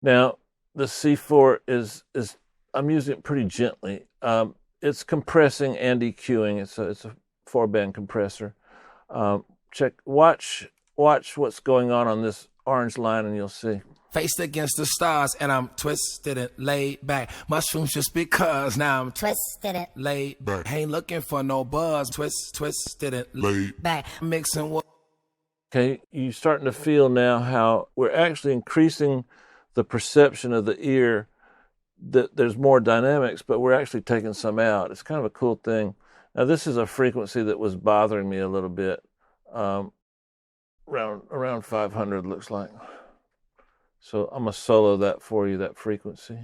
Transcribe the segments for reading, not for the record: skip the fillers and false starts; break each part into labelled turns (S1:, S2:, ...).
S1: Now, the C4 is I'm using it pretty gently. It's compressing and EQing. It's a 4-band compressor. Watch what's going on this orange line, and you'll see.
S2: Faced against the stars, and I'm twisted and laid back. Mushrooms just because now I'm
S3: twisted and
S2: laid back. Ain't looking for no buzz. Twisted and laid back. Mixing what?
S1: Okay, you're starting to feel now how we're actually increasing the perception of the ear that there's more dynamics, but we're actually taking some out. It's kind of a cool thing. Now, this is a frequency that was bothering me a little bit. Around 500 looks like. So I'm going to solo that for you, that frequency.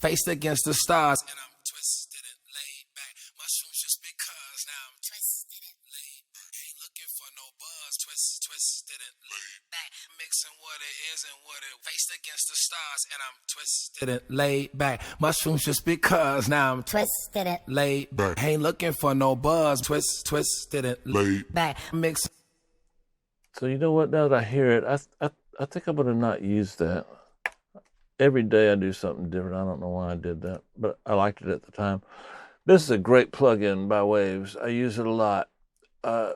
S2: Faced against the stars, and I'm twisted and laid back. Mushrooms just because now I'm twisted and laid back. Ain't looking for no buzz. Twisted and laid back. Mixing what it is and what it. Faced against the stars, and I'm twisted and laid back. Mushrooms just because now I'm
S3: twisted and
S2: laid back. Ain't looking for no buzz. Twisted and laid back. Mixing.
S1: So you know what? Now that I hear it, I think I'm going to not use that. Every day I do something different. I don't know why I did that, but I liked it at the time. This is a great plug-in by Waves. I use it a lot.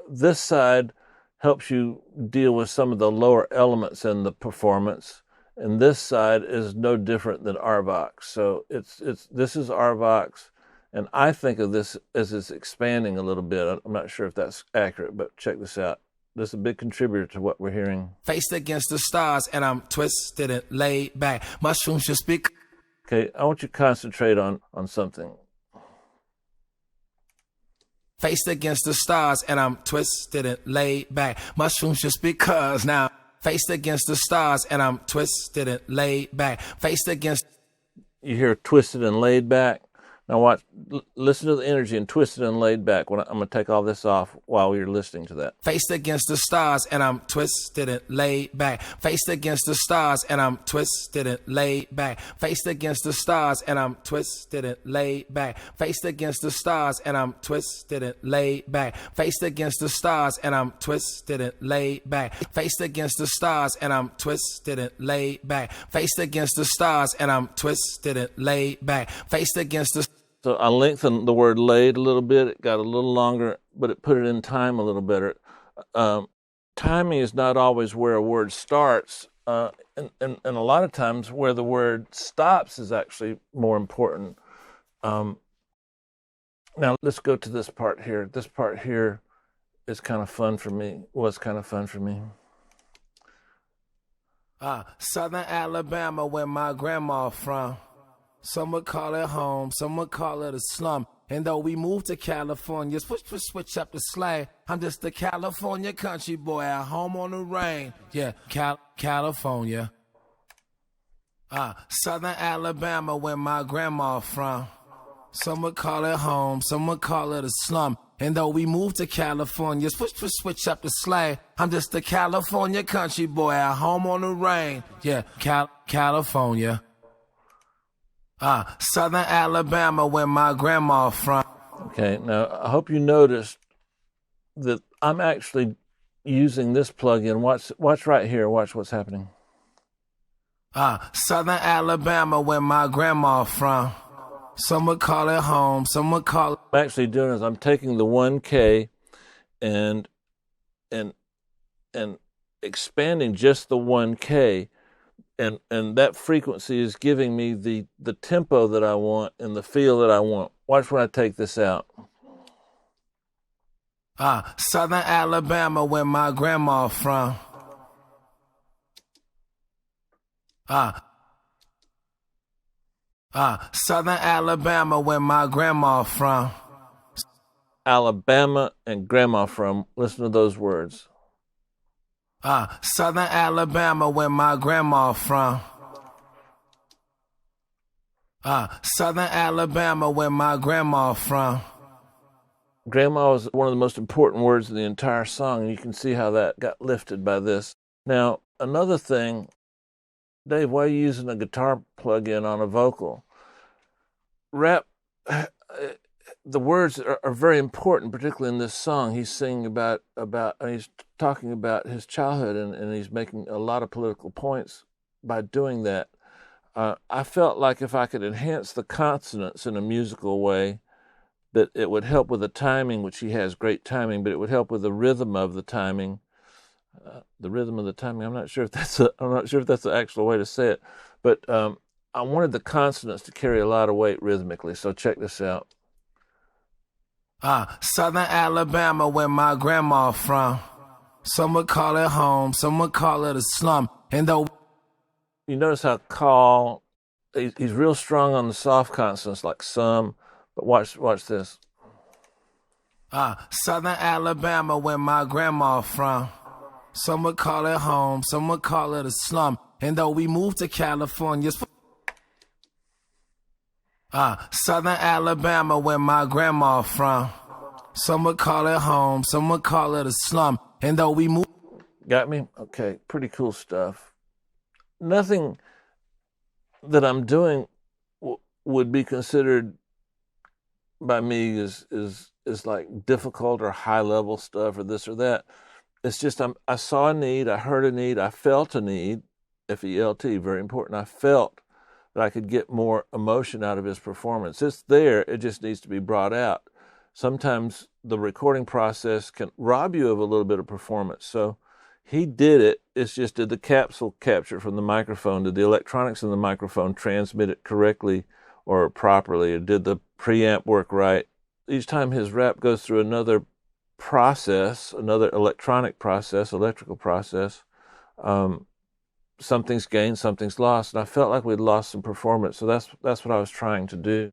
S1: This side helps you deal with some of the lower elements in the performance, and this side is no different than RVox. So this is RVox, and I think of this as it's expanding a little bit. I'm not sure if that's accurate, but check this out. This is a big contributor to what we're hearing.
S2: Faced against the stars, and I'm twisted and laid back. Mushrooms just speak.
S1: Okay, I want you to concentrate on something.
S2: Faced against the stars, and I'm twisted and laid back. Mushrooms just because now. Faced against the stars, and I'm twisted and laid back. Faced against.
S1: You hear twisted and laid back? Now watch, listen to the energy and twisted and laid back. I'm going to take all this off while you're listening to that.
S2: Faced against the stars, and I'm twisted and laid back. Faced against the stars, and I'm twisted and laid back. Faced against the stars, and I'm twisted and laid back. Faced against the stars, and I'm twisted and laid back. Faced against the stars, and I'm twisted and laid back. Faced against the stars, and I'm twisted and laid back. Faced against the stars, and I'm twisted and laid back. Faced against the.
S1: So I lengthened the word laid a little bit. It got a little longer, but it put it in time a little better. Timing is not always where a word starts, and a lot of times where the word stops is actually more important. Now let's go to this part here. This part here is kind of fun for me. Was kind of fun for me.
S2: Southern Alabama, where my grandma from. Some would call it home, some would call it a slum. And though we moved to California, switch up the slang. I'm just a California country boy at home on the rain. Yeah, California. Southern Alabama, where my grandma from. Some would call it home, some would call it a slum. And though we moved to California, switch up the slang. I'm just a California country boy at home on the rain. Yeah, California. Southern Alabama, where my grandma from.
S1: Okay, now I hope you noticed that I'm actually using this plugin. Watch right here. Watch what's happening.
S2: Southern Alabama, where my grandma from. Some would call it home, some would call it.
S1: What I'm actually doing is I'm taking the 1K and expanding just the 1K. And that frequency is giving me the tempo that I want and the feel that I want. Watch when I take this out.
S2: Southern Alabama, where my grandma from. Southern Alabama, where my grandma from.
S1: Alabama and grandma from. Listen to those words.
S2: Southern Alabama, where my grandma from. Southern Alabama, where my grandma from.
S1: Grandma is one of the most important words in the entire song, and you can see how that got lifted by this. Now, another thing, Dave, why are you using a guitar plug-in on a vocal? Rap, the words are very important, particularly in this song. He's singing about he's talking about his childhood, and he's making a lot of political points by doing that. I felt like if I could enhance the consonants in a musical way, that it would help with the timing, which he has great timing, but it would help with the rhythm of the timing. The rhythm of the timing. I'm not sure if that's the actual way to say it, but I wanted the consonants to carry a lot of weight rhythmically. So check this out.
S2: Southern Alabama, where my grandma from. Some would call it home, some would call it a slum. And though
S1: you notice how call, he's real strong on the soft consonants like some, but watch this.
S2: Southern Alabama, where my grandma from. Some would call it home, some would call it a slum. And though we moved to California, Southern Alabama, where my grandma from. Some would call it home, some would call it a slum. And though we moved...
S1: Got me? Okay, pretty cool stuff. Nothing that I'm doing would be considered by me is like difficult or high level stuff or this or that. It's just I saw a need, I heard a need, I felt a need, F-E-L-T, very important. I felt that I could get more emotion out of his performance. It's there, it just needs to be brought out. Sometimes the recording process can rob you of a little bit of performance. So he did it. It's just, did the capsule capture from the microphone? Did the electronics in the microphone transmit it correctly or properly? Or did the preamp work right? Each time his rap goes through another process, another electrical process, something's gained, something's lost. And I felt like we'd lost some performance. So that's what I was trying to do.